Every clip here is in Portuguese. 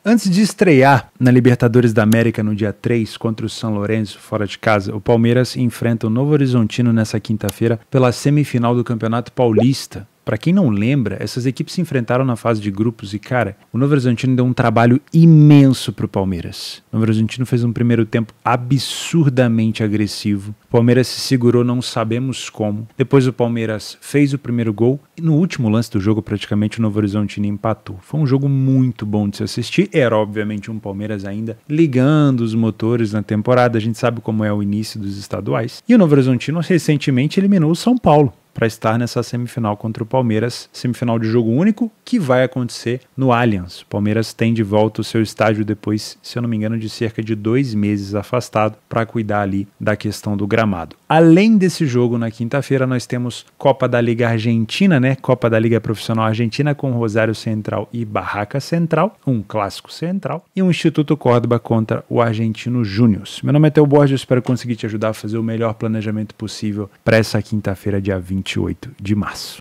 Antes de estrear na Libertadores da América no dia 3 contra o São Lourenço, fora de casa, o Palmeiras enfrenta o Novo Horizontino nessa quinta-feira pela semifinal do Campeonato Paulista. Para quem não lembra, essas equipes se enfrentaram na fase de grupos e, cara, o Novo Horizontino deu um trabalho imenso pro Palmeiras. O Novo Horizontino fez um primeiro tempo absurdamente agressivo. O Palmeiras se segurou, não sabemos como. Depois o Palmeiras fez o primeiro gol e no último lance do jogo, praticamente, o Novo Horizontino empatou. Foi um jogo muito bom de se assistir. Era, obviamente, um Palmeiras ainda ligando os motores na temporada. A gente sabe como é o início dos estaduais. E o Novo Horizontino recentemente eliminou o São Paulo para estar nessa semifinal contra o Palmeiras, semifinal de jogo único, que vai acontecer no Allianz. O Palmeiras tem de volta o seu estádio depois, se eu não me engano, de cerca de 2 meses afastado para cuidar ali da questão do gramado. Além desse jogo na quinta-feira, nós temos Copa da Liga Argentina, né? Copa da Liga Profissional Argentina com Rosário Central e Barracas Central, um clássico central, e um Instituto Córdoba contra o Argentino Júnior. Meu nome é Theo Borges, espero conseguir te ajudar a fazer o melhor planejamento possível para essa quinta-feira, dia 28 de março.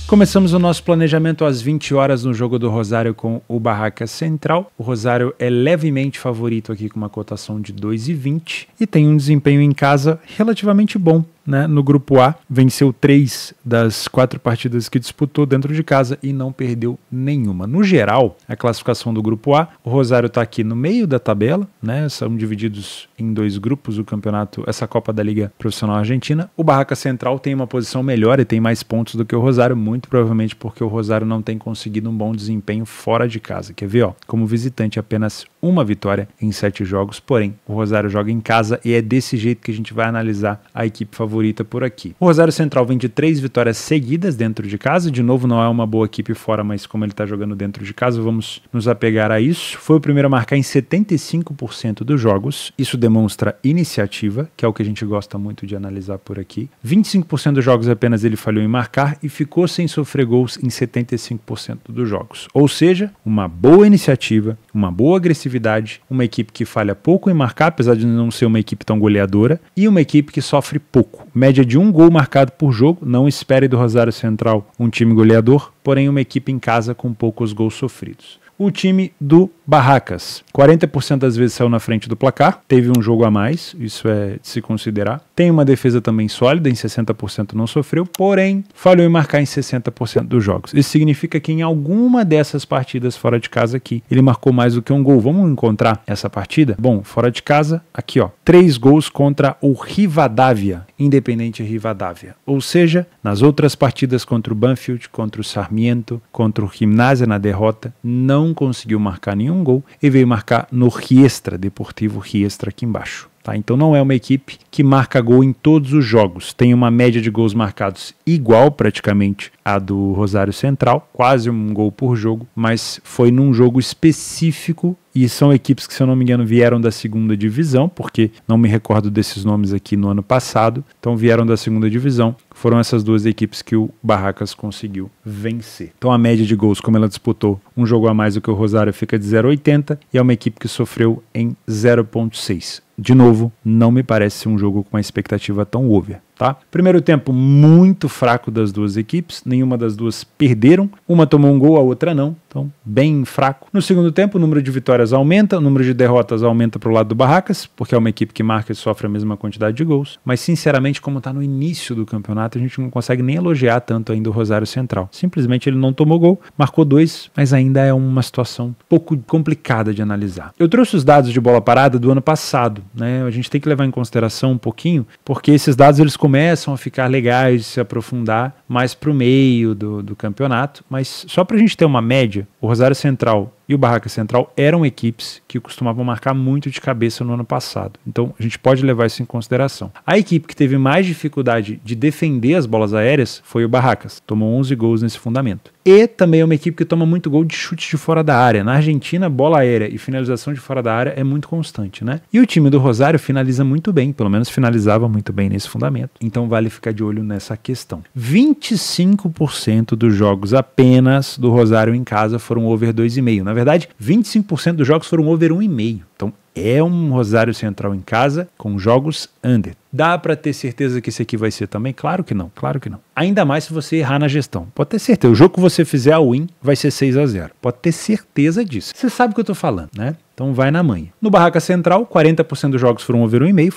Começamos o nosso planejamento às 20 horas no jogo do Rosário com o Barracas Central. O Rosário é levemente favorito aqui com uma cotação de 2,20 e tem um desempenho em casa relativamente bom. Né? No grupo A, venceu 3 das 4 partidas que disputou dentro de casa e não perdeu nenhuma. No geral, a classificação do grupo A, o Rosário está aqui no meio da tabela, né? São divididos em 2 grupos o campeonato, essa Copa da Liga Profissional Argentina. O Barracas Central tem uma posição melhor e tem mais pontos do que o Rosário, muito provavelmente porque o Rosário não tem conseguido um bom desempenho fora de casa. Quer ver? Como visitante, apenas uma vitória em 7 jogos, porém, o Rosário joga em casa e é desse jeito que a gente vai analisar a equipe favorita por aqui. O Rosário Central vem de 3 vitórias seguidas dentro de casa, de novo não é uma boa equipe fora, mas como ele está jogando dentro de casa, vamos nos apegar a isso. Foi o primeiro a marcar em 75% dos jogos, isso demonstra iniciativa, que é o que a gente gosta muito de analisar por aqui. 25% dos jogos apenas ele falhou em marcar e ficou sem sofrer gols em 75% dos jogos. Ou seja, uma boa iniciativa, uma boa agressividade, uma equipe que falha pouco em marcar, apesar de não ser uma equipe tão goleadora, e uma equipe que sofre pouco. Média de 1 gol marcado por jogo, não espere do Rosário Central um time goleador, porém uma equipe em casa com poucos gols sofridos. O time do Barracas, 40% das vezes saiu na frente do placar, teve um jogo a mais, isso é de se considerar. Tem uma defesa também sólida, em 60% não sofreu, porém falhou em marcar em 60% dos jogos. Isso significa que em alguma dessas partidas fora de casa aqui, ele marcou mais do que um gol. Vamos encontrar essa partida? Bom, fora de casa, aqui ó, 3 gols contra o Rivadavia, Independente Rivadavia. Ou seja, nas outras partidas contra o Banfield, contra o Sarmiento, contra o Gimnasia na derrota, não conseguiu marcar nenhum gol e veio marcar no Riestra, Deportivo Riestra aqui embaixo. Tá? Então não é uma equipe que marca gol em todos os jogos. Tem uma média de gols marcados igual praticamente à do Rosário Central, quase um gol por jogo, mas foi num jogo específico e são equipes que, se eu não me engano, vieram da segunda divisão, porque não me recordo desses nomes aqui no ano passado, então vieram da segunda divisão. Foram essas 2 equipes que o Barracas conseguiu vencer. Então a média de gols, como ela disputou um jogo a mais do que o Rosário, fica de 0,80 e é uma equipe que sofreu em 0,6. De novo, não me parece ser um jogo com uma expectativa tão óbvia, tá? Primeiro tempo muito fraco das 2 equipes, nenhuma das 2 perderam, uma tomou um gol, a outra não, então bem fraco. No segundo tempo, o número de vitórias aumenta, o número de derrotas aumenta para o lado do Barracas, porque é uma equipe que marca e sofre a mesma quantidade de gols, mas sinceramente, como está no início do campeonato, a gente não consegue nem elogiar tanto ainda o Rosário Central. Simplesmente ele não tomou gol, marcou 2, mas ainda é uma situação um pouco complicada de analisar. Eu trouxe os dados de bola parada do ano passado, né? A gente tem que levar em consideração um pouquinho, porque esses dados eles começam a ficar legais de se aprofundar mais para o meio do campeonato, mas só para a gente ter uma média, o Rosário Central e o Barracas Central eram equipes que costumavam marcar muito de cabeça no ano passado. Então a gente pode levar isso em consideração. A equipe que teve mais dificuldade de defender as bolas aéreas foi o Barracas. Tomou 11 gols nesse fundamento. E também é uma equipe que toma muito gol de chute de fora da área. Na Argentina, bola aérea e finalização de fora da área é muito constante, né? E o time do Rosário finaliza muito bem, pelo menos finalizava muito bem nesse fundamento. Então vale ficar de olho nessa questão. 25% dos jogos apenas do Rosário em casa foram over 2,5. Na verdade, 25% dos jogos foram over 1,5. Então é um Rosário Central em casa com jogos under. Dá para ter certeza que esse aqui vai ser também? Claro que não, claro que não. Ainda mais se você errar na gestão. Pode ter certeza, o jogo que você fizer a win vai ser 6-0. Pode ter certeza disso. Você sabe o que eu tô falando, né? Então vai na manha. No Barraca Central, 40% dos jogos foram over 1,5,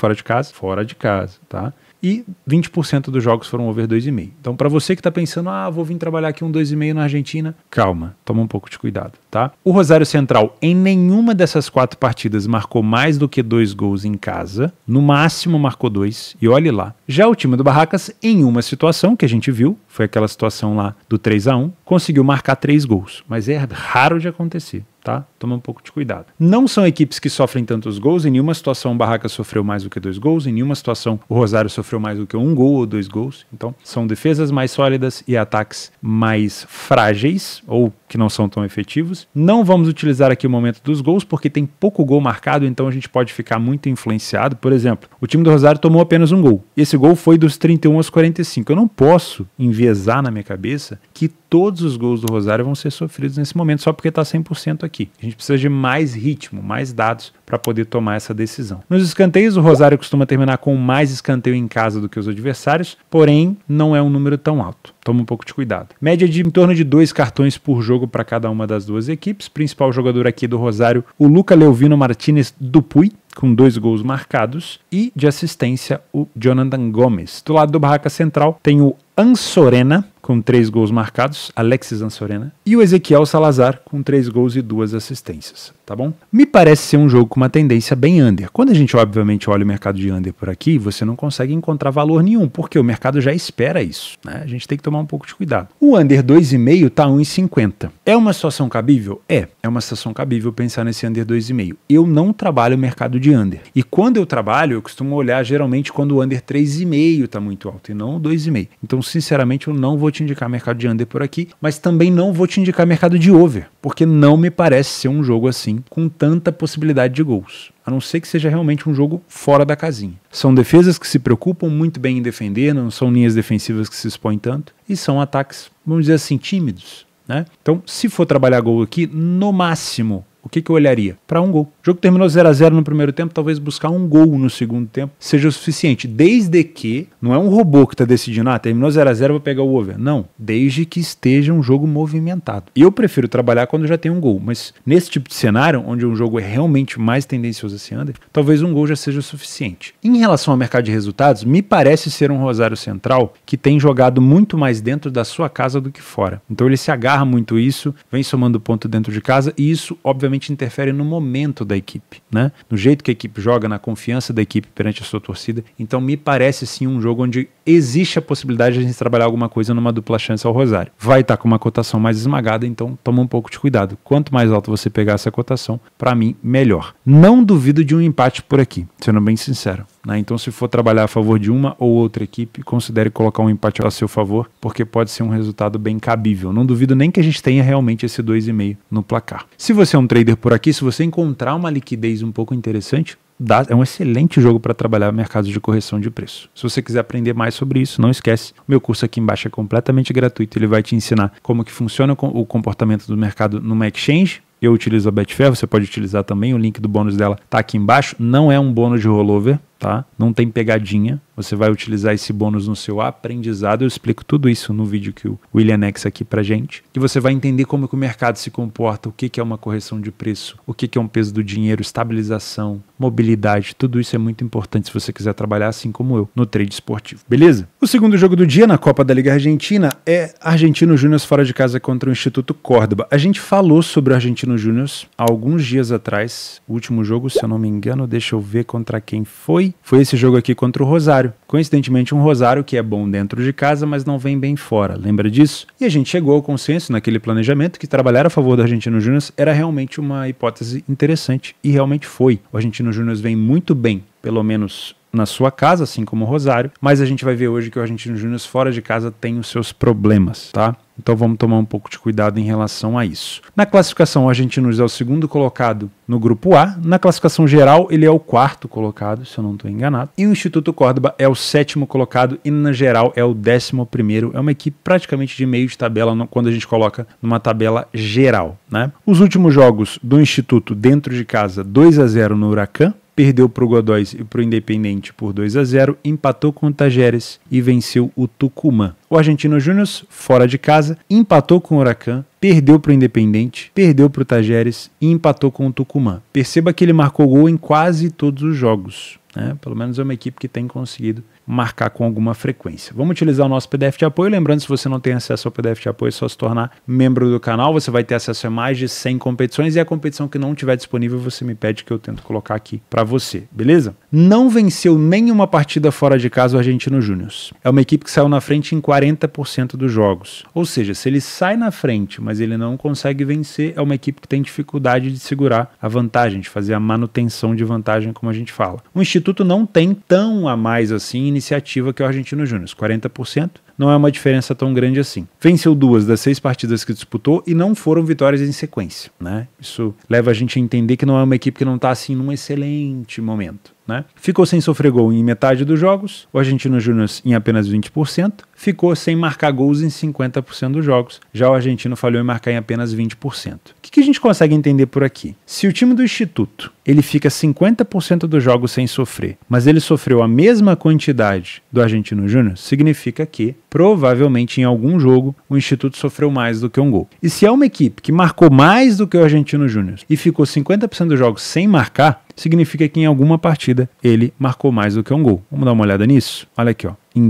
fora de casa, tá? E 20% dos jogos foram over 2,5. Então, para você que está pensando, vou vir trabalhar aqui um 2,5 na Argentina, calma, toma um pouco de cuidado, tá? O Rosário Central, em nenhuma dessas 4 partidas, marcou mais do que 2 gols em casa, no máximo marcou 2, e olhe lá. Já o time do Barracas, em uma situação que a gente viu, foi aquela situação lá do 3-1, conseguiu marcar 3 gols, mas é raro de acontecer. Tá? Toma um pouco de cuidado. Não são equipes que sofrem tantos gols, em nenhuma situação o Barracas sofreu mais do que 2 gols, em nenhuma situação o Rosário sofreu mais do que 1 gol ou 2 gols. Então, são defesas mais sólidas e ataques mais frágeis, ou que não são tão efetivos. Não vamos utilizar aqui o momento dos gols, porque tem pouco gol marcado, então a gente pode ficar muito influenciado. Por exemplo, o time do Rosário tomou apenas 1 gol. Esse gol foi dos 31 aos 45. Eu não posso enviesar na minha cabeça que todos os gols do Rosário vão ser sofridos nesse momento, só porque está 100% aqui. A gente precisa de mais ritmo, mais dados para poder tomar essa decisão. Nos escanteios, o Rosário costuma terminar com mais escanteio em casa do que os adversários, porém não é um número tão alto. Toma um pouco de cuidado. Média de em torno de 2 cartões por jogo para cada uma das duas equipes. Principal jogador aqui do Rosário, o Luca Leovino Martínez Dupuy, com 2 gols marcados, e de assistência o Jonathan Gomes. Do lado do Barraca Central tem o Ansorena, com 3 gols marcados, Alexis Ansorena, e o Ezequiel Salazar, com 3 gols e 2 assistências, tá bom? Me parece ser um jogo com uma tendência bem under. Quando a gente, obviamente, olha o mercado de under por aqui, você não consegue encontrar valor nenhum, porque o mercado já espera isso, né? A gente tem que tomar um pouco de cuidado. O under 2,5 tá 1,50. É uma situação cabível? É uma situação cabível pensar nesse under 2,5. Eu não trabalho o mercado de under. E quando eu trabalho, eu costumo olhar geralmente quando o under 3,5 tá muito alto e não o 2,5. Então, sinceramente, eu não vou te indicar mercado de under por aqui, mas também não vou te indicar mercado de over, porque não me parece ser um jogo assim, com tanta possibilidade de gols. A não ser que seja realmente um jogo fora da casinha. São defesas que se preocupam muito bem em defender, não são linhas defensivas que se expõem tanto, e são ataques, vamos dizer assim, tímidos, né? Então, se for trabalhar gol aqui, no máximo, o que eu olharia? Para 1 gol. O jogo terminou 0-0 no primeiro tempo, talvez buscar 1 gol no segundo tempo seja o suficiente, desde que não é um robô que está decidindo, terminou 0-0, vou pegar o over. Não, desde que esteja um jogo movimentado. E eu prefiro trabalhar quando já tem 1 gol, mas nesse tipo de cenário, onde um jogo é realmente mais tendencioso a ser under, talvez 1 gol já seja o suficiente. Em relação ao mercado de resultados, me parece ser um Rosário Central que tem jogado muito mais dentro da sua casa do que fora. Então ele se agarra muito a isso, vem somando ponto dentro de casa, e isso, obviamente, interfere no momento da equipe, né? No jeito que a equipe joga, na confiança da equipe perante a sua torcida. Então me parece sim um jogo onde existe a possibilidade de a gente trabalhar alguma coisa numa dupla chance ao Rosário. Vai estar com uma cotação mais esmagada, então toma um pouco de cuidado. Quanto mais alto você pegar essa cotação, para mim, melhor. Não duvido de um empate por aqui, sendo bem sincero, né? Então se for trabalhar a favor de uma ou outra equipe, considere colocar um empate a seu favor, porque pode ser um resultado bem cabível. Não duvido nem que a gente tenha realmente esse 2,5 no placar. Se você é um trader por aqui, se você encontrar uma liquidez um pouco interessante, é um excelente jogo para trabalhar mercados de correção de preço. Se você quiser aprender mais sobre isso, não esquece, meu curso aqui embaixo é completamente gratuito, ele vai te ensinar como que funciona o comportamento do mercado numa exchange. Eu utilizo a Betfair, você pode utilizar também, o link do bônus dela está aqui embaixo. Não é um bônus de rollover, tá? Não tem pegadinha. Você vai utilizar esse bônus no seu aprendizado. Eu explico tudo isso no vídeo que o William anexa aqui pra gente. E você vai entender como que o mercado se comporta, o que é uma correção de preço, o que é um peso do dinheiro, estabilização, mobilidade. Tudo isso é muito importante se você quiser trabalhar assim como eu, no trade esportivo. Beleza? O segundo jogo do dia na Copa da Liga Argentina é Argentino Júnior fora de casa contra o Instituto Córdoba. A gente falou sobre o Argentino Júnior há alguns dias atrás. O último jogo, se eu não me engano, deixa eu ver contra quem foi. Foi esse jogo aqui contra o Rosário. Coincidentemente um Rosário que é bom dentro de casa, mas não vem bem fora. Lembra disso? E a gente chegou ao consenso naquele planejamento que trabalhar a favor do Argentino Júnior era realmente uma hipótese interessante. E realmente foi. O Argentino Júnior vem muito bem, pelo menos na sua casa, assim como o Rosário, mas a gente vai ver hoje que o Argentinos Júnior fora de casa tem os seus problemas, tá? Então vamos tomar um pouco de cuidado em relação a isso. Na classificação, o Argentinos é o segundo colocado no grupo A. Na classificação geral, ele é o quarto colocado, se eu não estou enganado. E o Instituto Córdoba é o sétimo colocado e na geral é o 11º. É uma equipe praticamente de meio de tabela quando a gente coloca numa tabela geral, né? Os últimos jogos do Instituto dentro de casa, 2-0 no Huracan. Perdeu para o Godóis e para o Independente por 2-0, empatou com o Tajeres e venceu o Tucumã. O Argentinos Júnior, fora de casa, empatou com o Huracan, perdeu para o Independente, perdeu para o Tajeres e empatou com o Tucumã. Perceba que ele marcou gol em quase todos os jogos, né? Pelo menos é uma equipe que tem conseguido marcar com alguma frequência. Vamos utilizar o nosso PDF de apoio. Lembrando, se você não tem acesso ao PDF de apoio, é só se tornar membro do canal. Você vai ter acesso a mais de 100 competições e a competição que não estiver disponível, você me pede que eu tento colocar aqui para você, beleza? Não venceu nenhuma partida fora de casa o Argentinos Júnior. É uma equipe que saiu na frente em 40% dos jogos. Ou seja, se ele sai na frente, mas ele não consegue vencer, é uma equipe que tem dificuldade de segurar a vantagem, de fazer a manutenção de vantagem, como a gente fala. O Instituto não tem tão a mais assim iniciativa que o Argentinos Júnior, 40%, não é uma diferença tão grande assim. Venceu 2 das 6 partidas que disputou e não foram vitórias em sequência, né? Isso leva a gente a entender que não é uma equipe que não está assim num excelente momento, né? Ficou sem sofrer gol em metade dos jogos, o Argentinos Júnior em apenas 20%, ficou sem marcar gols em 50% dos jogos, já o argentino falhou em marcar em apenas 20%. O que a gente consegue entender por aqui? Se o time do Instituto ele fica 50% dos jogos sem sofrer, mas ele sofreu a mesma quantidade do Argentinos Júnior, significa que provavelmente em algum jogo o Instituto sofreu mais do que um gol. E se é uma equipe que marcou mais do que o Argentinos Júnior e ficou 50% dos jogos sem marcar, significa que em alguma partida ele marcou mais do que um gol. Vamos dar uma olhada nisso? Olha aqui, ó. Em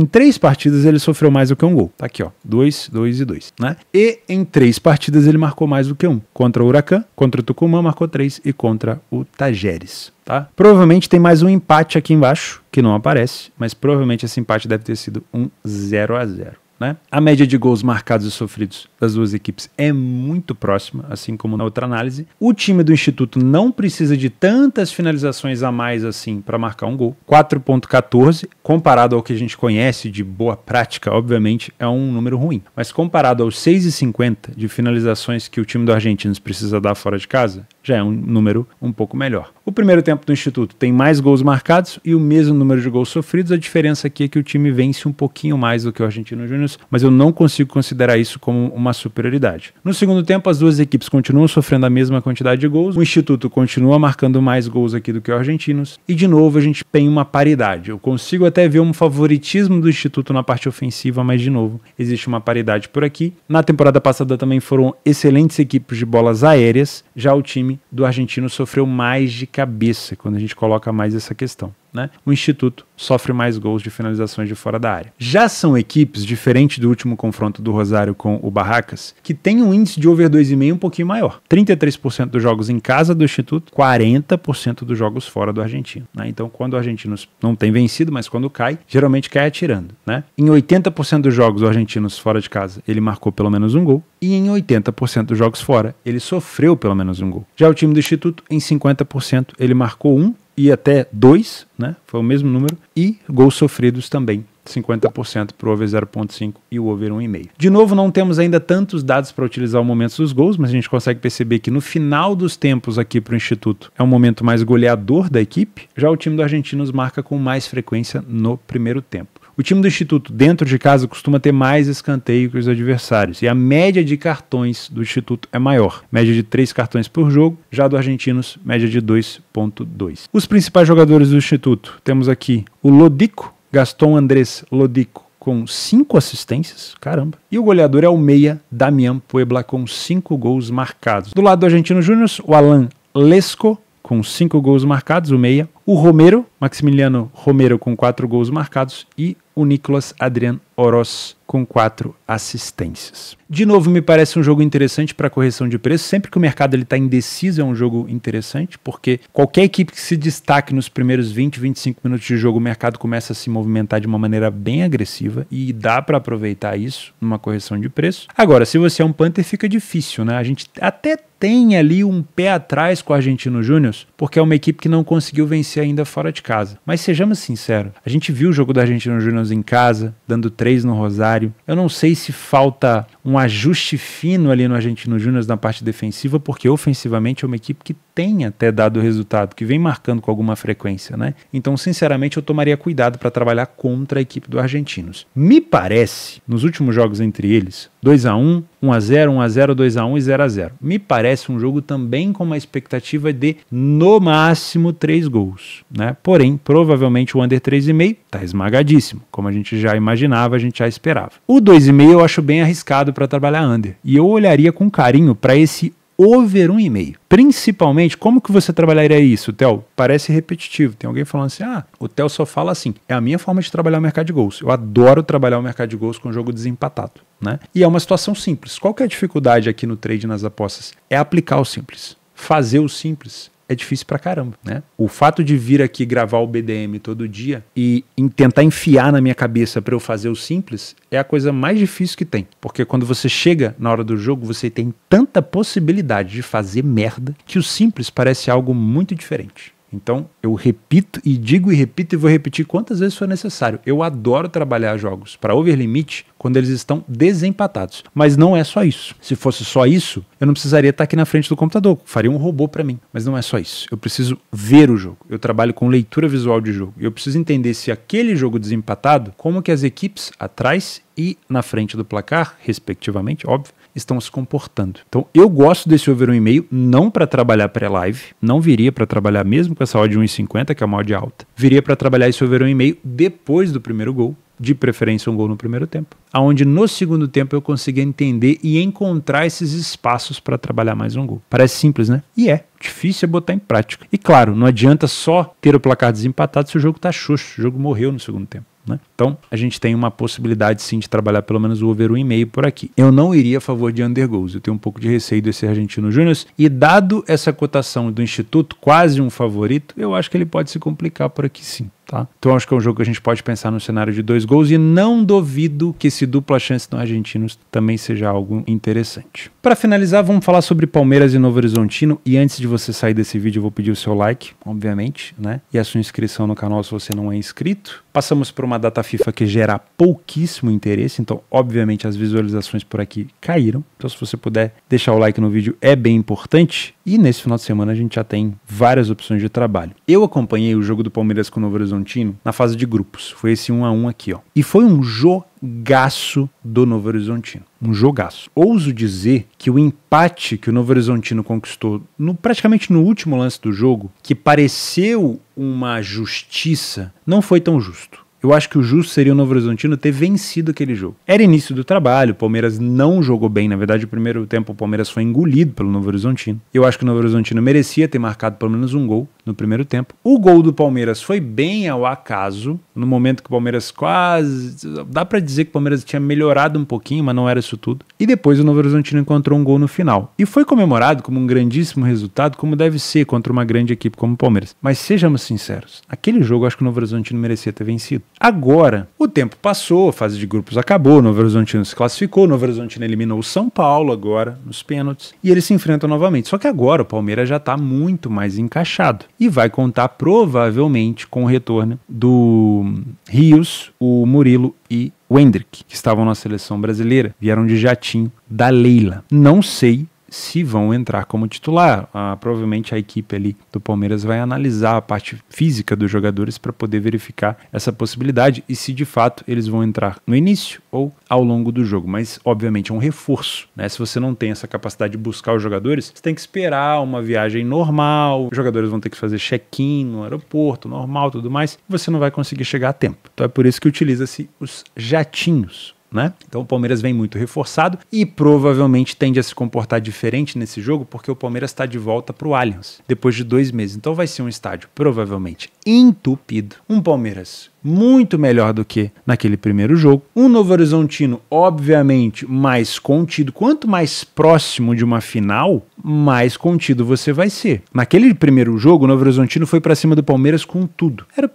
3 partidas ele sofreu mais do que um gol. Tá aqui, ó. 2, 2 e 2, né? E em 3 partidas ele marcou mais do que um. Contra o Huracan, contra o Tucumã marcou 3 e contra o Tajeres, tá? Provavelmente tem mais um empate aqui embaixo, que não aparece, mas provavelmente esse empate deve ter sido um 0-0. Né? A média de gols marcados e sofridos das duas equipes é muito próxima, assim como na outra análise. O time do Instituto não precisa de tantas finalizações a mais assim para marcar um gol. 4.14, comparado ao que a gente conhece de boa prática, obviamente é um número ruim. Mas comparado aos 6,50 de finalizações que o time do Argentinos precisa dar fora de casa, já é um número um pouco melhor. O primeiro tempo do Instituto tem mais gols marcados e o mesmo número de gols sofridos. A diferença aqui é que o time vence um pouquinho mais do que o Argentinos Júnior, mas eu não consigo considerar isso como uma superioridade. No segundo tempo, as duas equipes continuam sofrendo a mesma quantidade de gols, o Instituto continua marcando mais gols aqui do que o Argentinos, e de novo a gente tem uma paridade. Eu consigo até ver um favoritismo do Instituto na parte ofensiva, mas de novo, existe uma paridade por aqui. Na temporada passada também foram excelentes equipes de bolas aéreas, já o time do Argentino sofreu mais de cabeça, quando a gente coloca mais essa questão, né? O Instituto sofre mais gols de finalizações de fora da área. Já são equipes, diferente do último confronto do Rosário com o Barracas, que tem um índice de over 2,5 um pouquinho maior. 33% dos jogos em casa do Instituto, 40% dos jogos fora do Argentino, né? Então, quando o Argentinos não tem vencido, mas quando cai, geralmente cai atirando, né? Em 80% dos jogos do Argentinos fora de casa, ele marcou pelo menos um gol, e em 80% dos jogos fora, ele sofreu pelo menos um gol. Já o time do Instituto, em 50%, ele marcou um e até 2, né? Foi o mesmo número, e gols sofridos também, 50% para o over 0.5 e o over 1,5. De novo, não temos ainda tantos dados para utilizar o momento dos gols, mas a gente consegue perceber que no final dos tempos aqui para o Instituto é um momento mais goleador da equipe, já o time do Argentinos marca com mais frequência no primeiro tempo. O time do Instituto, dentro de casa, costuma ter mais escanteio que os adversários, e a média de cartões do Instituto é maior, média de 3 cartões por jogo, já do Argentinos, média de 2.2. Os principais jogadores do Instituto, temos aqui o Lodico, Gaston Andrés Lodico, com 5 assistências, caramba. E o goleador é o meia Damián Puebla, com 5 gols marcados. Do lado do Argentinos Júnior, o Alan Lesco, com 5 gols marcados, o meia. O Romero, Maximiliano Romero, com 4 gols marcados. E o Nicolas Adrián Oroz com 4 assistências. De novo, me parece um jogo interessante para correção de preço. Sempre que o mercado está indeciso, é um jogo interessante, porque qualquer equipe que se destaque nos primeiros 20, 25 minutos de jogo, o mercado começa a se movimentar de uma maneira bem agressiva e dá para aproveitar isso numa correção de preço. Agora, se você é um punter, fica difícil, né? A gente até tem ali um pé atrás com o Argentino Júnior, porque é uma equipe que não conseguiu vencer ainda fora de casa. Mas sejamos sinceros, a gente viu o jogo do Argentino Júnior em casa, dando 3 no Rosário. Eu não sei se falta um ajuste fino ali no Argentino Júnior na parte defensiva, porque ofensivamente é uma equipe que tem até dado resultado, que vem marcando com alguma frequência, né? Então, sinceramente, eu tomaria cuidado para trabalhar contra a equipe do Argentinos. Me parece, nos últimos jogos entre eles, 2-1, 1-0, 1-0, 2-1 e 0-0. Me parece um jogo também com uma expectativa de, no máximo, 3 gols, né? Porém, provavelmente o under 3,5 está esmagadíssimo. Como a gente já imaginava, a gente já esperava. O 2,5 eu acho bem arriscado para trabalhar under. E eu olharia com carinho para esse over 1,5. Principalmente, como que você trabalharia isso, Theo? Parece repetitivo. Tem alguém falando assim, o Theo só fala assim. É a minha forma de trabalhar o mercado de gols. Eu adoro trabalhar o mercado de gols com jogo desempatado, né? E é uma situação simples. Qual que é a dificuldade aqui no trade nas apostas? É aplicar o simples. Fazer o simples é difícil pra caramba, né? O fato de vir aqui gravar o BDM todo dia e tentar enfiar na minha cabeça para eu fazer o simples é a coisa mais difícil que tem. Porque quando você chega na hora do jogo, você tem tanta possibilidade de fazer merda que o simples parece algo muito diferente. Então, eu repito e digo e repito e vou repetir quantas vezes for necessário. Eu adoro trabalhar jogos para over limit quando eles estão desempatados. Mas não é só isso. Se fosse só isso, eu não precisaria estar aqui na frente do computador. Faria um robô para mim. Mas não é só isso. Eu preciso ver o jogo. Eu trabalho com leitura visual de jogo. Eu preciso entender se aquele jogo desempatado, como que as equipes atrás e na frente do placar, respectivamente, óbvio, estão se comportando. Então, eu gosto desse over 1,5, não para trabalhar pré-live, não viria para trabalhar mesmo com essa odd de 1,50, que é uma odd alta. Viria para trabalhar esse over 1,5 depois do primeiro gol, de preferência um gol no primeiro tempo, aonde no segundo tempo eu consiga entender e encontrar esses espaços para trabalhar mais um gol. Parece simples, né? E é. Difícil é botar em prática. E claro, não adianta só ter o placar desempatado se o jogo tá xoxo, o jogo morreu no segundo tempo, né? Então, a gente tem uma possibilidade sim de trabalhar pelo menos o over 1,5 por aqui. Eu não iria a favor de under goals, eu tenho um pouco de receio desse Argentino Júnior e dado essa cotação do Instituto, quase um favorito, eu acho que ele pode se complicar por aqui sim. Tá? Então acho que é um jogo que a gente pode pensar no cenário de 2 gols e não duvido que esse dupla chance no Argentinos também seja algo interessante. Para finalizar, vamos falar sobre Palmeiras e Novo Horizontino e antes de você sair desse vídeo eu vou pedir o seu like, obviamente, né? E a sua inscrição no canal se você não é inscrito. Passamos por uma data FIFA que gera pouquíssimo interesse, então obviamente as visualizações por aqui caíram. Então se você puder deixar o like no vídeo é bem importante e nesse final de semana a gente já tem várias opções de trabalho. Eu acompanhei o jogo do Palmeiras com o Novo Horizontino na fase de grupos. Foi esse 1-1 aqui, ó. E foi um jogaço do Novo Horizontino. Um jogaço. Ouso dizer que o empate que o Novo Horizontino conquistou praticamente no último lance do jogo, que pareceu uma justiça, não foi tão justo. Eu acho que o justo seria o Novo Horizontino ter vencido aquele jogo. Era início do trabalho, o Palmeiras não jogou bem. Na verdade, o primeiro tempo o Palmeiras foi engolido pelo Novo Horizontino. Eu acho que o Novo Horizontino merecia ter marcado pelo menos um gol no primeiro tempo. O gol do Palmeiras foi bem ao acaso, no momento que o Palmeiras quase... Dá pra dizer que o Palmeiras tinha melhorado um pouquinho, mas não era isso tudo. E depois o Novo Horizontino encontrou um gol no final. E foi comemorado como um grandíssimo resultado, como deve ser contra uma grande equipe como o Palmeiras. Mas sejamos sinceros, aquele jogo eu acho que o Novo Horizontino merecia ter vencido. Agora, o tempo passou, a fase de grupos acabou, o Novo Horizontino se classificou, o Novo Horizontino eliminou o São Paulo agora, nos pênaltis, e eles se enfrentam novamente. Só que agora o Palmeiras já está muito mais encaixado e vai contar provavelmente com o retorno do Rios, o Murilo e o Hendrick, que estavam na seleção brasileira, vieram de jatinho da Leila. Não sei se vão entrar como titular. Provavelmente a equipe ali do Palmeiras vai analisar a parte física dos jogadores para poder verificar essa possibilidade e se de fato eles vão entrar no início ou ao longo do jogo. Mas obviamente é um reforço, né? Se você não tem essa capacidade de buscar os jogadores, você tem que esperar uma viagem normal, os jogadores vão ter que fazer check-in no aeroporto, normal, tudo mais, e você não vai conseguir chegar a tempo. Então é por isso que utiliza-se os jatinhos, né? Então o Palmeiras vem muito reforçado e provavelmente tende a se comportar diferente nesse jogo porque o Palmeiras está de volta para o Allianz depois de 2 meses. Então vai ser um estádio provavelmente entupido. Um Palmeiras muito melhor do que naquele primeiro jogo. Um Novo Horizontino, obviamente, mais contido. Quanto mais próximo de uma final, mais contido você vai ser. Naquele primeiro jogo, o Novo Horizontino foi para cima do Palmeiras com tudo. Era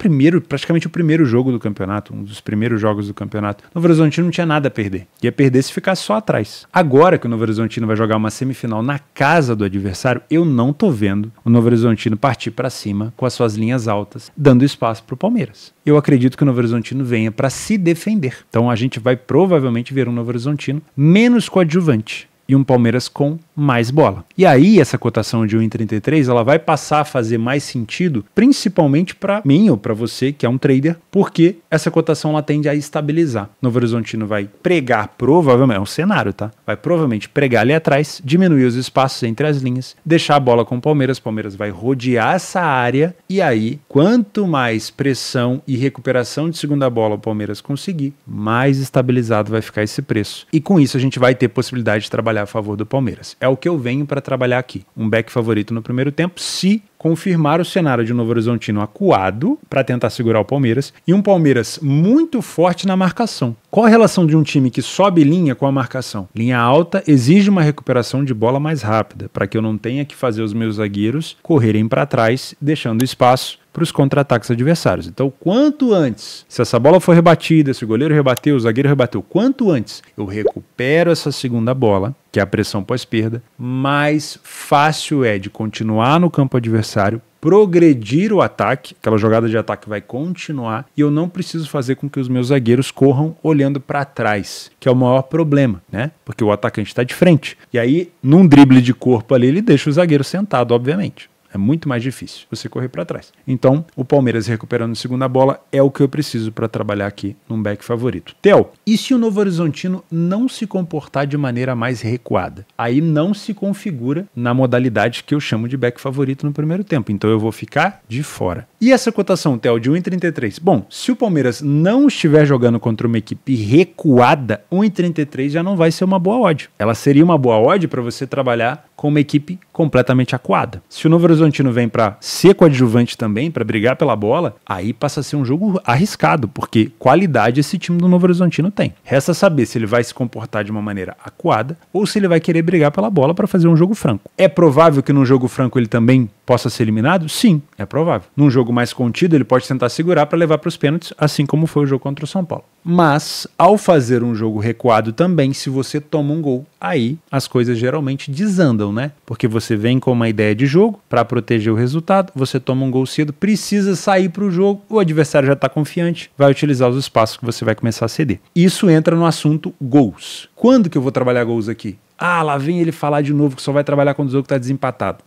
praticamente o primeiro jogo do campeonato, um dos primeiros jogos do campeonato. O Novo Horizontino não tinha nada a perder. Ia perder se ficasse só atrás. Agora que o Novo Horizontino vai jogar uma semifinal na casa do adversário, eu não tô vendo o Novo Horizontino partir para cima com as suas linhas altas, dando espaço para o Palmeiras. Eu acredito que o Novo Horizontino venha para se defender. Então a gente vai provavelmente ver um Novo Horizontino menos coadjuvante e um Palmeiras com mais bola. E aí essa cotação de 1,33 ela vai passar a fazer mais sentido, principalmente para mim ou para você que é um trader, porque essa cotação ela tende a estabilizar. Novo Horizontino vai pregar provavelmente, é um cenário, tá? Vai provavelmente pregar ali atrás, diminuir os espaços entre as linhas, deixar a bola com o Palmeiras vai rodear essa área e aí quanto mais pressão e recuperação de segunda bola o Palmeiras conseguir, mais estabilizado vai ficar esse preço. E com isso a gente vai ter possibilidade de trabalhar a favor do Palmeiras. É o que eu venho para trabalhar aqui. Um back favorito no primeiro tempo, se confirmar o cenário de Novo Horizontino acuado para tentar segurar o Palmeiras e um Palmeiras muito forte na marcação. Qual a relação de um time que sobe linha com a marcação? Linha alta exige uma recuperação de bola mais rápida, para que eu não tenha que fazer os meus zagueiros correrem para trás, deixando espaço para os contra-ataques adversários. Então, quanto antes, se essa bola for rebatida, se o goleiro rebateu, o zagueiro rebateu, quanto antes eu recupero essa segunda bola, que é a pressão pós-perda, mais fácil é de continuar no campo adversário, progredir o ataque, aquela jogada de ataque vai continuar e eu não preciso fazer com que os meus zagueiros corram olhando para trás, que é o maior problema, né? Porque o atacante está de frente. E aí, num drible de corpo ali, ele deixa o zagueiro sentado, obviamente. É muito mais difícil você correr para trás. Então, o Palmeiras recuperando a segunda bola é o que eu preciso para trabalhar aqui num back favorito. Theo, e se o Novo Horizontino não se comportar de maneira mais recuada? Aí não se configura na modalidade que eu chamo de back favorito no primeiro tempo. Então eu vou ficar de fora. E essa cotação, Theo, de 1,33? Bom, se o Palmeiras não estiver jogando contra uma equipe recuada, 1,33 já não vai ser uma boa odd. Ela seria uma boa odd para você trabalhar com uma equipe completamente acuada. Se o Novo Horizontino vem para ser coadjuvante também, para brigar pela bola, aí passa a ser um jogo arriscado, porque qualidade esse time do Novo Horizontino tem. Resta saber se ele vai se comportar de uma maneira acuada ou se ele vai querer brigar pela bola para fazer um jogo franco. É provável que num jogo franco ele também possa ser eliminado? Sim, é provável. Num jogo mais contido, ele pode tentar segurar para levar para os pênaltis, assim como foi o jogo contra o São Paulo. Mas, ao fazer um jogo recuado também, se você toma um gol, aí as coisas geralmente desandam, né? Porque você vem com uma ideia de jogo para proteger o resultado, você toma um gol cedo, precisa sair para o jogo, o adversário já está confiante, vai utilizar os espaços que você vai começar a ceder. Isso entra no assunto gols. Quando que eu vou trabalhar gols aqui? Ah, lá vem ele falar de novo que só vai trabalhar quando o jogo está desempatado.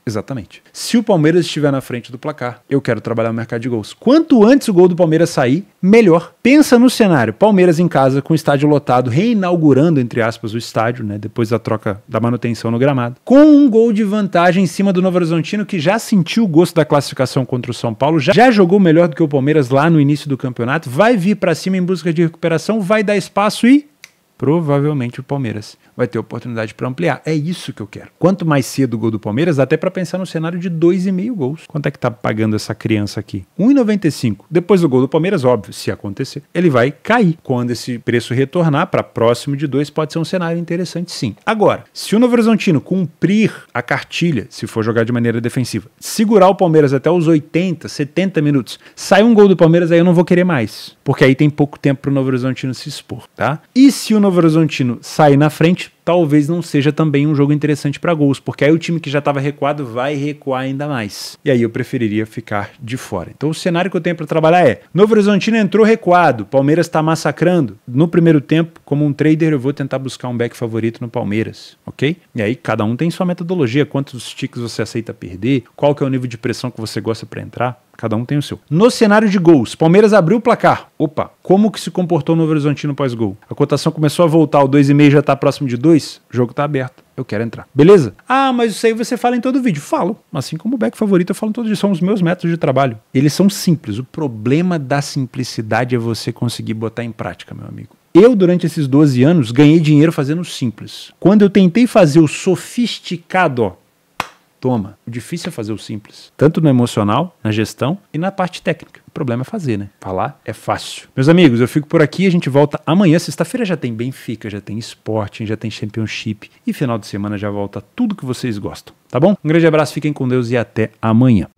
Exatamente. Se o Palmeiras estiver na frente do placar, eu quero trabalhar o mercado de gols. Quanto antes o gol do Palmeiras sair, melhor. Pensa no cenário, Palmeiras em casa com o estádio lotado, reinaugurando, entre aspas, o estádio, né, depois da troca da manutenção no gramado, com um gol de vantagem em cima do Novo Horizontino, que já sentiu o gosto da classificação contra o São Paulo, já jogou melhor do que o Palmeiras lá no início do campeonato, vai vir para cima em busca de recuperação, vai dar espaço e provavelmente o Palmeiras vai ter oportunidade para ampliar. É isso que eu quero. Quanto mais cedo o gol do Palmeiras, dá até para pensar no cenário de 2,5 gols. Quanto é que tá pagando essa criança aqui? 1,95. Depois do gol do Palmeiras, óbvio, se acontecer, ele vai cair. Quando esse preço retornar para próximo de 2, pode ser um cenário interessante, sim. Agora, se o Novo Horizontino cumprir a cartilha, se for jogar de maneira defensiva, segurar o Palmeiras até os 80, 70 minutos, sai um gol do Palmeiras, aí eu não vou querer mais. Porque aí tem pouco tempo para o Novo Horizontino se expor, tá? E se o Novo Horizontino sair na frente, talvez não seja também um jogo interessante para gols, porque aí o time que já estava recuado vai recuar ainda mais. E aí eu preferiria ficar de fora. Então o cenário que eu tenho para trabalhar é: Novo Horizontino entrou recuado, Palmeiras está massacrando. No primeiro tempo, como um trader, eu vou tentar buscar um back favorito no Palmeiras, ok? E aí cada um tem sua metodologia, quantos ticks você aceita perder, qual que é o nível de pressão que você gosta para entrar. Cada um tem o seu. No cenário de gols, Palmeiras abriu o placar. Opa, como que se comportou o Novo Horizontino pós-gol? A cotação começou a voltar, o 2,5 já está próximo de 2, o jogo está aberto. Eu quero entrar. Beleza? Ah, mas isso aí você fala em todo vídeo. Falo. Assim como o back favorito, eu falo em todo vídeo. São os meus métodos de trabalho. Eles são simples. O problema da simplicidade é você conseguir botar em prática, meu amigo. Eu, durante esses 12 anos, ganhei dinheiro fazendo o simples. Quando eu tentei fazer o sofisticado, Toma. O difícil é fazer o simples. Tanto no emocional, na gestão e na parte técnica. O problema é fazer, né? Falar é fácil. Meus amigos, eu fico por aqui. A gente volta amanhã. Sexta-feira já tem Benfica, já tem Sporting, já tem Championship. E final de semana já volta tudo que vocês gostam. Tá bom? Um grande abraço, fiquem com Deus e até amanhã.